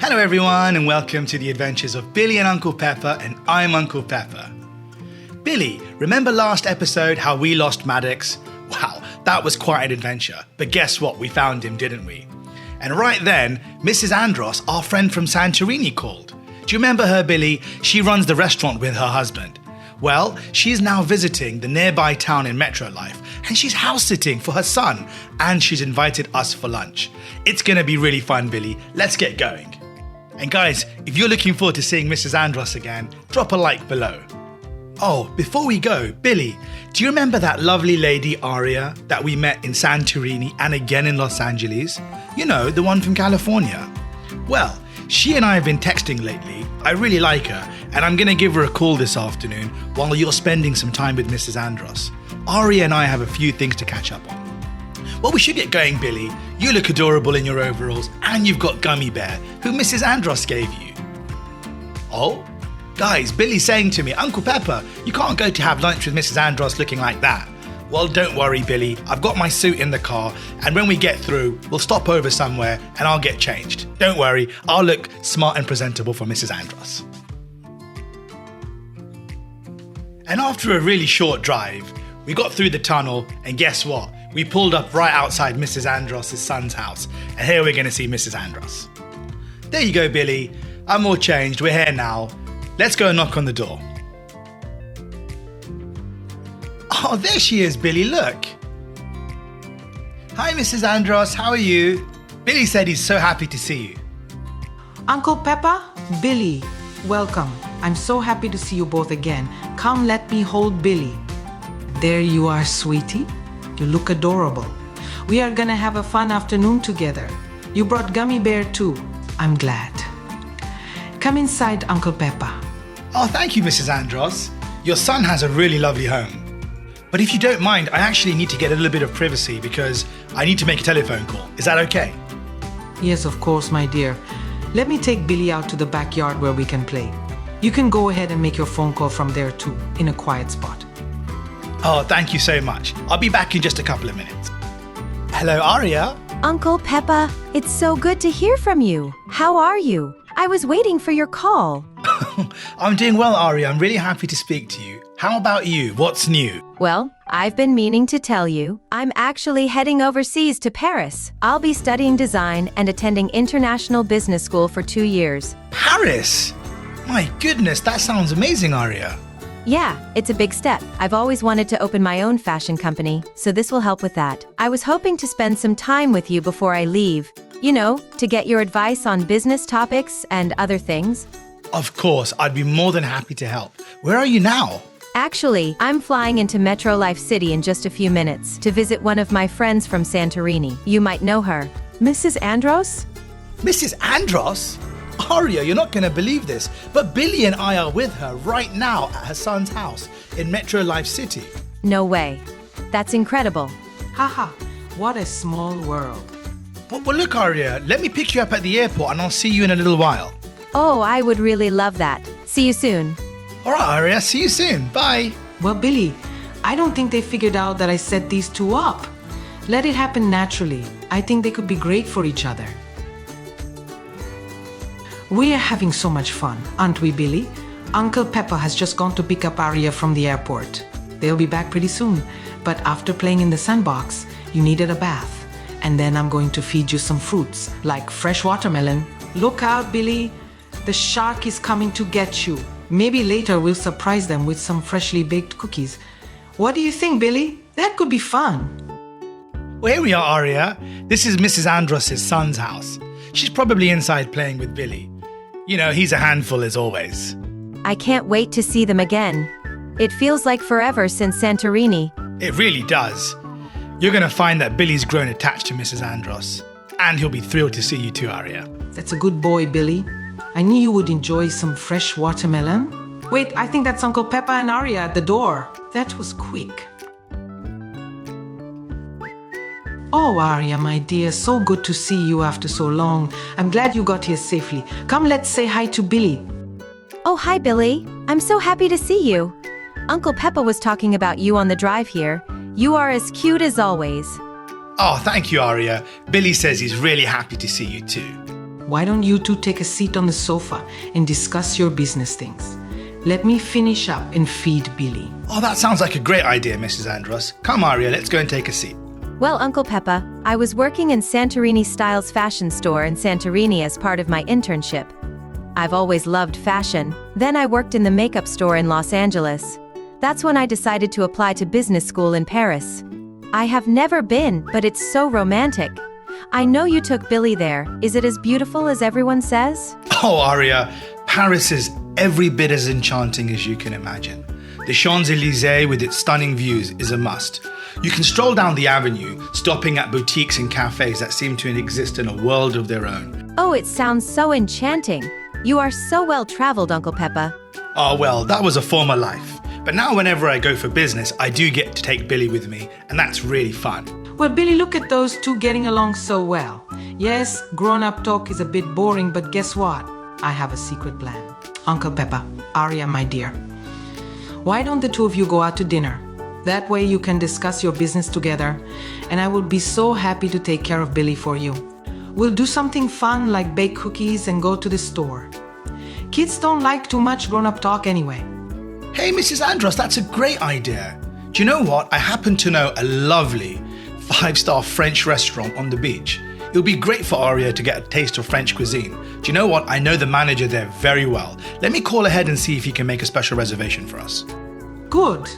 Hello everyone and welcome to the adventures of Billy and Uncle Peppa, and I'm Uncle Peppa. Billy, remember last episode how we lost Maddox? Wow, that was quite an adventure, but guess what? We found him, didn't we? And right then, Mrs. Andros, our friend from Santorini, called. Do you remember her, Billy? She runs the restaurant with her husband. Well, she's now visiting the nearby town in Metro Life, and she's house-sitting for her son, and she's invited us for lunch. It's going to be really fun, Billy. Let's get going. And guys, if you're looking forward to seeing Mrs. Andros again, drop a like below. Oh, before we go, Billy, do you remember that lovely lady Aria that we met in Santorini and again in Los Angeles? You know, the one from California. Well, she and I have been texting lately. I really like her, and I'm going to give her a call this afternoon while you're spending some time with Mrs. Andros. Aria and I have a few things to catch up on. Well, we should get going, Billy. You look adorable in your overalls, and you've got Gummy Bear, who Mrs. Andros gave you. Oh? Guys, Billy's saying to me, Uncle Peppa, you can't go to have lunch with Mrs. Andros looking like that. Well, don't worry, Billy. I've got my suit in the car, and when we get through, we'll stop over somewhere and I'll get changed. Don't worry, I'll look smart and presentable for Mrs. Andros. And after a really short drive, we got through the tunnel, and guess what? We pulled up right outside Mrs. Andros' son's house, and here we're going to see Mrs. Andros. There you go, Billy. I'm all changed. We're here now. Let's go and knock on the door. Oh, there she is, Billy. Look. Hi, Mrs. Andros. How are you? Billy said he's so happy to see you. Uncle Peppa, Billy, welcome. I'm so happy to see you both again. Come, let me hold Billy. There you are, sweetie. You look adorable. We are gonna have a fun afternoon together. You brought Gummy Bear too. I'm glad. Come inside, Uncle Peppa. Oh, thank you, Mrs. Andros. Your son has a really lovely home. But if you don't mind, I actually need to get a little bit of privacy because I need to make a telephone call. Is that okay? Yes, of course, my dear. Let me take Billy out to the backyard where we can play. You can go ahead and make your phone call from there too, in a quiet spot. Oh, thank you so much. I'll be back in just a couple of minutes. Hello, Aria. Uncle Peppa, it's so good to hear from you. How are you? I was waiting for your call. I'm doing well, Aria. I'm really happy to speak to you. How about you? What's new? Well, I've been meaning to tell you. I'm actually heading overseas to Paris. I'll be studying design and attending international business school for 2 years. Paris? My goodness, that sounds amazing, Aria. Yeah, it's a big step. I've always wanted to open my own fashion company, so this will help with that. I was hoping to spend some time with you before I leave. You know, to get your advice on business topics and other things. Of course, I'd be more than happy to help. Where are you now? Actually, I'm flying into Metro Life City in just a few minutes to visit one of my friends from Santorini. You might know her. Mrs. Andros? Mrs. Andros? Aria, you're not going to believe this, but Billy and I are with her right now at her son's house in Metro Life City. No way. That's incredible. Haha, what a small world. Well, look, Aria, let me pick you up at the airport and I'll see you in a little while. Oh, I would really love that. See you soon. All right, Aria, see you soon. Bye. Well, Billy, I don't think they figured out that I set these two up. Let it happen naturally. I think they could be great for each other. We are having so much fun, aren't we, Billy? Uncle Peppa has just gone to pick up Aria from the airport. They'll be back pretty soon, but after playing in the sandbox, you needed a bath. And then I'm going to feed you some fruits, like fresh watermelon. Look out, Billy. The shark is coming to get you. Maybe later we'll surprise them with some freshly baked cookies. What do you think, Billy? That could be fun. Well, here we are, Aria. This is Mrs. Andros' son's house. She's probably inside playing with Billy. You know, he's a handful as always. I can't wait to see them again. It feels like forever since Santorini. It really does. You're going to find that Billy's grown attached to Mrs. Andros. And he'll be thrilled to see you too, Aria. That's a good boy, Billy. I knew you would enjoy some fresh watermelon. Wait, I think that's Uncle Peppa and Aria at the door. That was quick. Oh, Aria, my dear, so good to see you after so long. I'm glad you got here safely. Come, let's say hi to Billy. Oh, hi, Billy. I'm so happy to see you. Uncle Peppa was talking about you on the drive here. You are as cute as always. Oh, thank you, Aria. Billy says he's really happy to see you too. Why don't you two take a seat on the sofa and discuss your business things? Let me finish up and feed Billy. Oh, that sounds like a great idea, Mrs. Andros. Come, Aria, let's go and take a seat. Well, Uncle Peppa, I was working in Santorini Styles fashion store in Santorini as part of my internship. I've always loved fashion. Then I worked in the makeup store in Los Angeles. That's when I decided to apply to business school in Paris. I have never been, but it's so romantic. I know you took Billy there. Is it as beautiful as everyone says? Oh, Aria, Paris is every bit as enchanting as you can imagine. The Champs-Élysées with its stunning views is a must. You can stroll down the avenue, stopping at boutiques and cafes that seem to exist in a world of their own. Oh, it sounds so enchanting. You are so well traveled, Uncle Peppa. Oh, well, that was a former life. But now whenever I go for business, I do get to take Billy with me, and that's really fun. Well, Billy, look at those two getting along so well. Yes, grown-up talk is a bit boring, but guess what? I have a secret plan. Uncle Peppa, Aria, my dear. Why don't the two of you go out to dinner? That way you can discuss your business together, and I will be so happy to take care of Billy for you. We'll do something fun like bake cookies and go to the store. Kids don't like too much grown-up talk anyway. Hey, Mrs. Andros, that's a great idea. Do you know what? I happen to know a lovely 5-star French restaurant on the beach. It'll be great for Aria to get a taste of French cuisine. Do you know what? I know the manager there very well. Let me call ahead and see if he can make a special reservation for us. Good.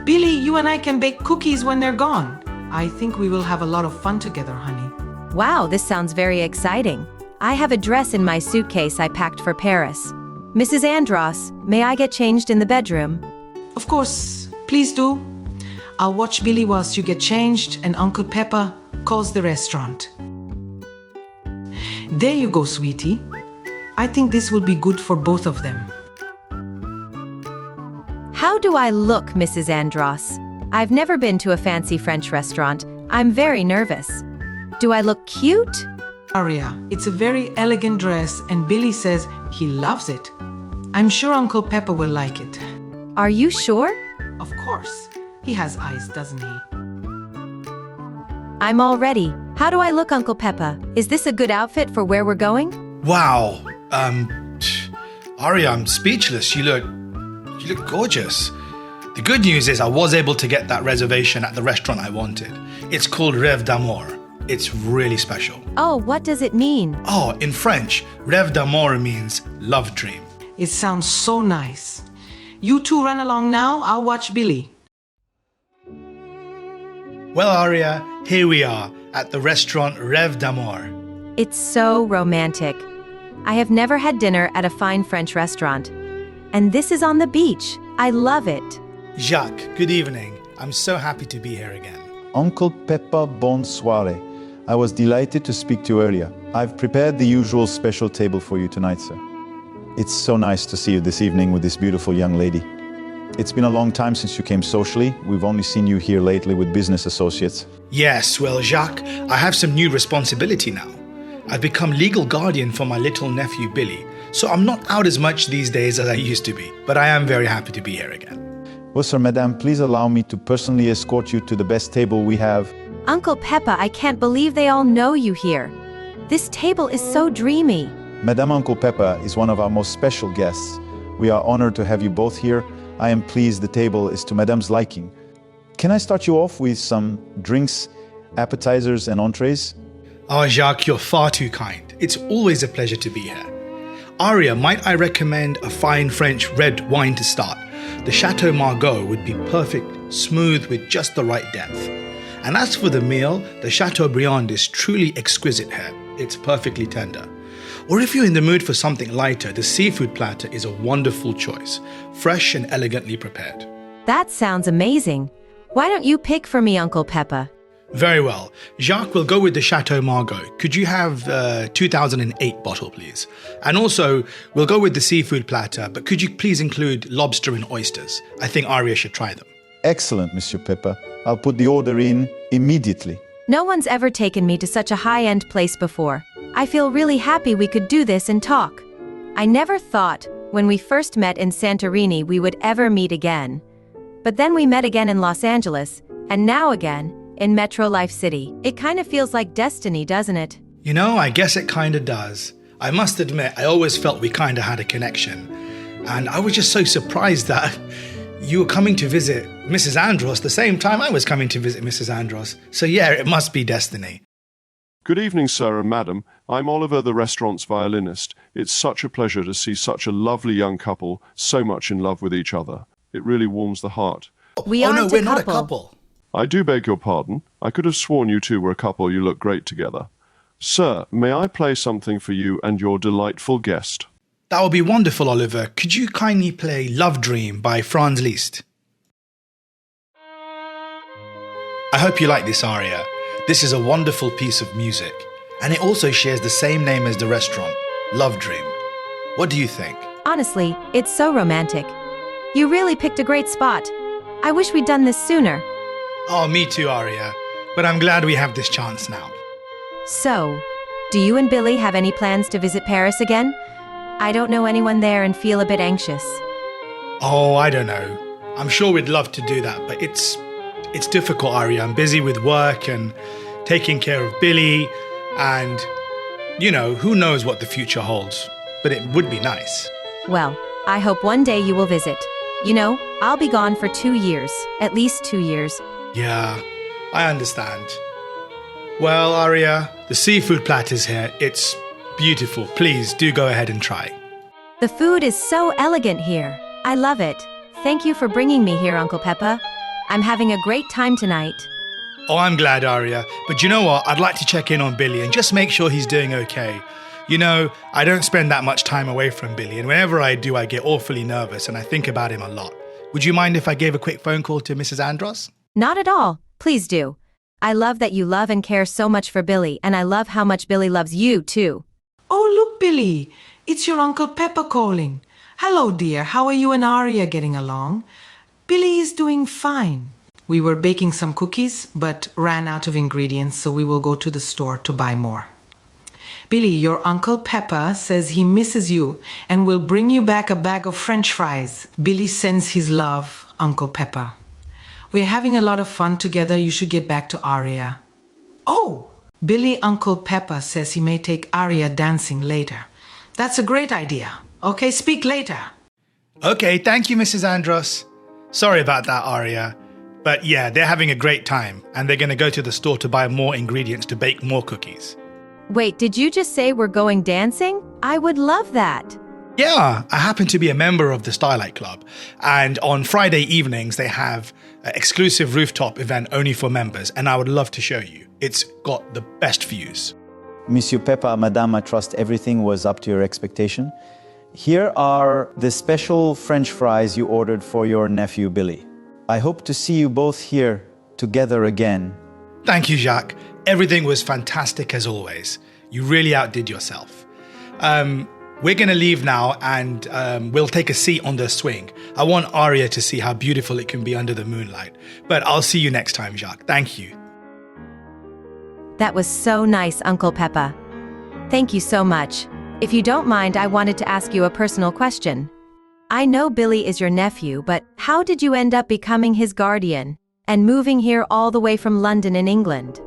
Billy, you and I can bake cookies when they're gone. I think we will have a lot of fun together, honey. Wow, this sounds very exciting. I have a dress in my suitcase I packed for Paris. Mrs. Andros, may I get changed in the bedroom? Of course, please do. I'll watch Billy whilst you get changed, and Uncle Peppa calls the restaurant. There you go, sweetie. I think this will be good for both of them. How do I look, Mrs. Andros? I've never been to a fancy French restaurant. I'm very nervous. Do I look cute? Aria, it's a very elegant dress, and Billy says he loves it. I'm sure Uncle Peppa will like it. Are you sure? Of course. He has eyes, doesn't he? I'm all ready. How do I look, Uncle Peppa? Is this a good outfit for where we're going? Wow. Aria, I'm speechless. You look gorgeous. The good news is I was able to get that reservation at the restaurant I wanted. It's called Rêve d'Amour. It's really special. Oh, what does it mean? Oh, in French, Rêve d'Amour means love dream. It sounds so nice. You two run along now. I'll watch Billy. Well, Aria, here we are at the restaurant Rêve d'Amour. It's so romantic. I have never had dinner at a fine French restaurant. And this is on the beach. I love it. Jacques, good evening. I'm so happy to be here again. Uncle Peppa, bonsoir. I was delighted to speak to you earlier. I've prepared the usual special table for you tonight, sir. It's so nice to see you this evening with this beautiful young lady. It's been a long time since you came socially. We've only seen you here lately with business associates. Yes, well, Jacques, I have some new responsibility now. I've become legal guardian for my little nephew Billy, so I'm not out as much these days as I used to be, but I am very happy to be here again. Well, sir, madame, please allow me to personally escort you to the best table we have. Uncle Peppa, I can't believe they all know you here. This table is so dreamy. Madame Uncle Peppa is one of our most special guests. We are honored to have you both here. I am pleased the table is to Madame's liking. Can I start you off with some drinks, appetizers, and entrees? Oh, Jacques, you're far too kind. It's always a pleasure to be here. Aria, might I recommend a fine French red wine to start? The Chateau Margaux would be perfect, smooth with just the right depth. And as for the meal, the Chateaubriand is truly exquisite here. It's perfectly tender. Or if you're in the mood for something lighter, the seafood platter is a wonderful choice, fresh and elegantly prepared. That sounds amazing. Why don't you pick for me, Uncle Peppa? Very well. Jacques will go with the Chateau Margaux. Could you have 2008 bottle, please? And also, we'll go with the seafood platter, but could you please include lobster and oysters? I think Aria should try them. Excellent, Monsieur Peppa. I'll put the order in immediately. No one's ever taken me to such a high-end place before. I feel really happy we could do this and talk. I never thought, when we first met in Santorini, we would ever meet again. But then we met again in Los Angeles, and now again, in Metro Life City. It kind of feels like destiny, doesn't it? You know, I guess it kinda does. I must admit, I always felt we kind of had a connection. And I was just so surprised that you were coming to visit Mrs. Andros the same time I was coming to visit Mrs. Andros. So yeah, it must be destiny. Good evening, sir and madam. I'm Oliver, the restaurant's violinist. It's such a pleasure to see such a lovely young couple so much in love with each other. It really warms the heart. We Oh no, aren't we're a not a couple. couple. I do beg your pardon. I could have sworn you two were a couple. You look great together. Sir, may I play something for you and your delightful guest? That would be wonderful, Oliver. Could you kindly play Love Dream by Franz Liszt? I hope you like this aria. This is a wonderful piece of music, and it also shares the same name as the restaurant, Love Dream. What do you think? Honestly, it's so romantic. You really picked a great spot. I wish we'd done this sooner. Oh, me too, Aria. But I'm glad we have this chance now. So, do you and Billy have any plans to visit Paris again? I don't know anyone there and feel a bit anxious. Oh, I don't know. I'm sure we'd love to do that, but it's difficult, Aria. I'm busy with work and taking care of Billy, and, you know, who knows what the future holds. But it would be nice. Well, I hope one day you will visit. You know, I'll be gone for 2 years, at least 2 years. Yeah, I understand. Well, Aria, the seafood platter's here. It's beautiful. Please do go ahead and try. The food is so elegant here. I love it. Thank you for bringing me here, Uncle Peppa. I'm having a great time tonight. Oh, I'm glad, Aria. But you know what? I'd like to check in on Billy and just make sure he's doing okay. You know, I don't spend that much time away from Billy, and whenever I do, I get awfully nervous and I think about him a lot. Would you mind if I gave a quick phone call to Mrs. Andros? Not at all. Please do. I love that you love and care so much for Billy, and I love how much Billy loves you, too. Oh, look, Billy. It's your Uncle Peppa calling. Hello, dear. How are you and Aria getting along? Billy is doing fine. We were baking some cookies, but ran out of ingredients, so we will go to the store to buy more. Billy, your Uncle Peppa says he misses you and will bring you back a bag of French fries. Billy sends his love, Uncle Peppa. We're having a lot of fun together. You should get back to Aria. Oh, Billy Uncle Peppa says he may take Aria dancing later. That's a great idea. Okay, speak later. Okay, thank you, Mrs. Andros. Sorry about that, Aria. But yeah, they're having a great time, and they're going to go to the store to buy more ingredients to bake more cookies. Wait, did you just say we're going dancing? I would love that. Yeah, I happen to be a member of the Starlight Club, and on Friday evenings they have an exclusive rooftop event only for members, and I would love to show you. It's got the best views. Monsieur Peppa, Madame, I trust everything was up to your expectation. Here are the special French fries you ordered for your nephew Billy. I hope to see you both here together again. Thank you, Jacques. Everything was fantastic as always. You really outdid yourself. We're going to leave now, and we'll take a seat on the swing. I want Aria to see how beautiful it can be under the moonlight. But I'll see you next time, Jacques. Thank you. That was so nice, Uncle Peppa. Thank you so much. If you don't mind, I wanted to ask you a personal question. I know Billy is your nephew, but how did you end up becoming his guardian and moving here all the way from London in England?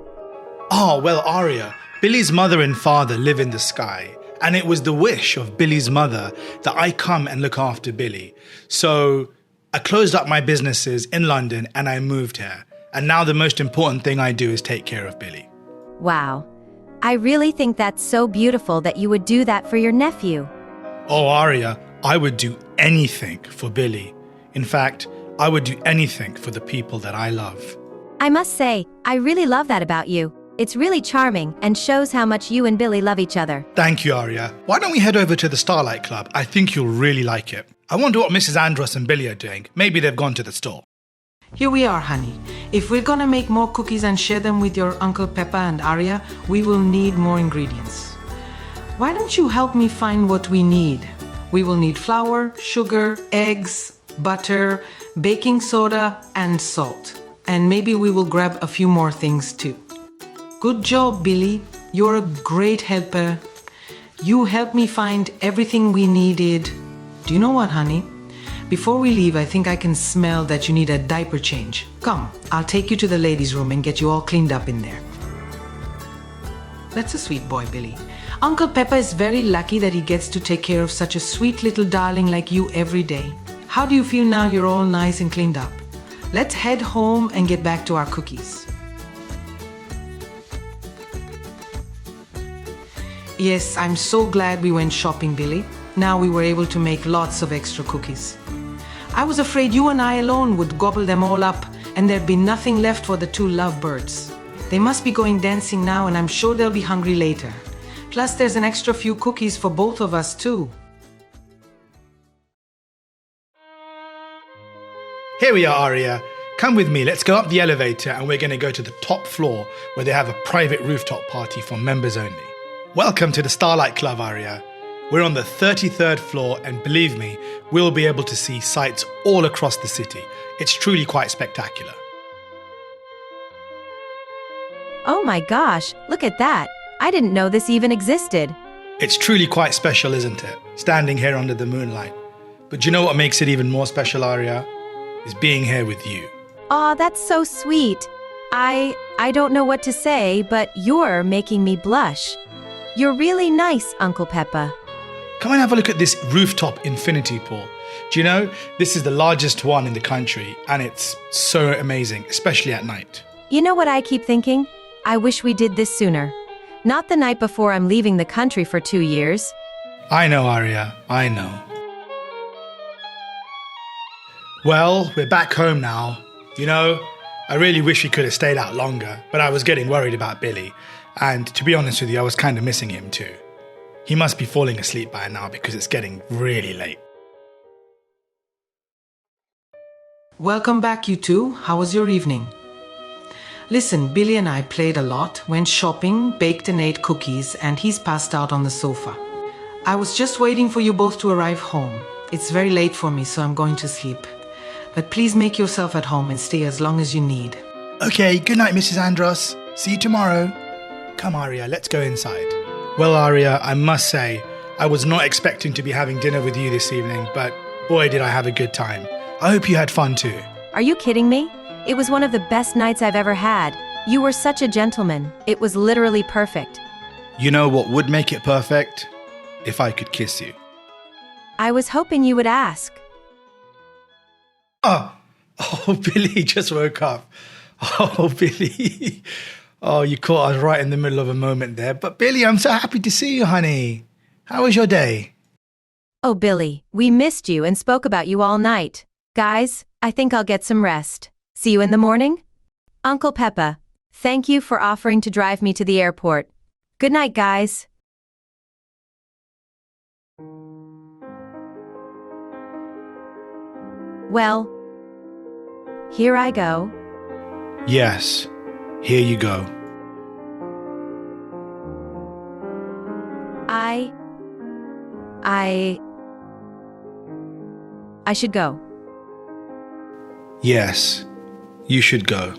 Oh, well, Aria, Billy's mother and father live in the sky, and it was the wish of Billy's mother that I come and look after Billy. So I closed up my businesses in London and I moved here. And now the most important thing I do is take care of Billy. Wow. I really think that's so beautiful that you would do that for your nephew. Oh, Aria, I would do anything for Billy. In fact, I would do anything for the people that I love. I must say, I really love that about you. It's really charming and shows how much you and Billy love each other. Thank you, Aria. Why don't we head over to the Starlight Club? I think you'll really like it. I wonder what Mrs. Andros and Billy are doing. Maybe they've gone to the store. Here we are, honey. If we're gonna make more cookies and share them with your Uncle Peppa and Aria, we will need more ingredients. Why don't you help me find what we need? We will need flour, sugar, eggs, butter, baking soda, and salt. And maybe we will grab a few more things too. Good job, Billy. You're a great helper. You helped me find everything we needed. Do you know what, honey? Before we leave, I think I can smell that you need a diaper change. Come, I'll take you to the ladies' room and get you all cleaned up in there. That's a sweet boy, Billy. Uncle Peppa is very lucky that he gets to take care of such a sweet little darling like you every day. How do you feel now you're all nice and cleaned up? Let's head home and get back to our cookies. Yes, I'm so glad we went shopping, Billy. Now we were able to make lots of extra cookies. I was afraid you and I alone would gobble them all up and there'd be nothing left for the two lovebirds. They must be going dancing now and I'm sure they'll be hungry later. Plus there's an extra few cookies for both of us too. Here we are, Aria. Come with me, let's go up the elevator and we're going to go to the top floor where they have a private rooftop party for members only. Welcome to the Starlight Club, Aria. We're on the 33rd floor and believe me, we'll be able to see sights all across the city. It's truly quite spectacular. Oh my gosh, look at that. I didn't know this even existed. It's truly quite special, isn't it? Standing here under the moonlight. But do you know what makes it even more special, Aria? Is being here with you. Aw, that's so sweet. I don't know what to say, but you're making me blush. You're really nice, Uncle Peppa. Come and have a look at this rooftop infinity pool. Do you know, this is the largest one in the country and it's so amazing, especially at night. You know what I keep thinking? I wish we did this sooner. Not the night before I'm leaving the country for 2 years. I know, Aria, I know. Well, we're back home now. You know, I really wish we could have stayed out longer, but I was getting worried about Billy. And to be honest with you, I was kind of missing him too. He must be falling asleep by now because it's getting really late. Welcome back, you two. How was your evening? Listen, Billy and I played a lot, went shopping, baked and ate cookies, and he's passed out on the sofa. I was just waiting for you both to arrive home. It's very late for me, so I'm going to sleep. But please make yourself at home and stay as long as you need. Okay, good night, Mrs. Andros. See you tomorrow. Come, Aria, let's go inside. Well, Aria, I must say, I was not expecting to be having dinner with you this evening, but boy, did I have a good time. I hope you had fun too. Are you kidding me? It was one of the best nights I've ever had. You were such a gentleman. It was literally perfect. You know what would make it perfect? If I could kiss you. I was hoping you would ask. Oh, Billy just woke up. Oh, Billy. Oh, you caught us right in the middle of a moment there. But Billy, I'm so happy to see you, honey. How was your day? Oh, Billy, we missed you and spoke about you all night. Guys, I think I'll get some rest. See you in the morning? Uncle Peppa, thank you for offering to drive me to the airport. Good night, guys. Well, here I go. Yes, here you go. I should go. Yes, you should go.